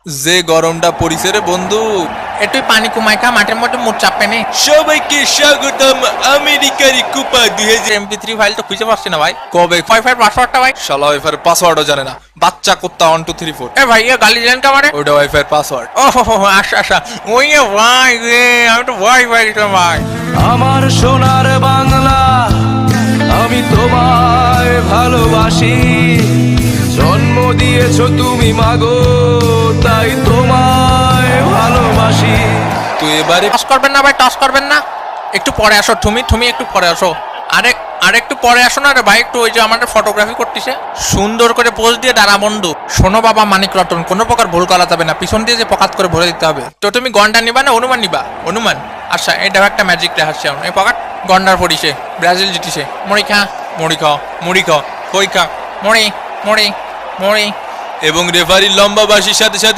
যে গরমটা পড়িছে রে বন্ধু, একটু পানি কুমাইকা মাঠের মধ্যে মুখ চাপে নে। সবাইকে স্বাগতম আমেরিকার কুপা 2000। MP3 ফাইল তো খুঁজে পাচ্ছি না ভাই। কবে ওয়াইফাই পাসওয়ার্ডটা ভাই। শালা ওয়াইফাই পাসওয়ার্ডও জানে না, বাচ্চা কুত্তা 1 2 3 4। এ ভাই এ গালি দিলেন কামারে। ওটা ওয়াইফাই পাসওয়ার্ড। ও হো আচ্ছা আচ্ছা ওই ভাই রে আমি তো ওয়াইফাই ভাই। আমার সোনার বাংলা আমি তোমায় ভালোবাসি, জন্ম দিয়েছো তুমি মাগো তাই তোমায় ভালোবাসি। তো এবারে টস করবেন না ভাই, টস করবেন না। একটু পরে আসো তুমি একটু পরে আসো। আরে একটু পরে আসো না রে ভাই, একটু ওই যে আমাদের ফটোগ্রাফি করতেছে, সুন্দর করে পোজ দিয়ে দাঁড়া বন্ধু। শোনো বাবা মানিক রতন, কোনো প্রকার ভুল করা যাবে না, পিছন দিয়ে যে পকাত করে ভরে দিতে হবে। তো তুমি গন্ডা নিবা না অনুমান নিবা? অনুমান। আচ্ছা এটাও একটা ম্যাজিক দেখাচ্ছে এখন। এই পকাত গন্ডার পড়িছে, ব্রাজিল জিতিছে। মুড়ি খা মুড়ি খ কই খা মুড়ি মুড়ি মুড়ি। এবং রেফারির লম্বা বাঁশির সাথে সাথে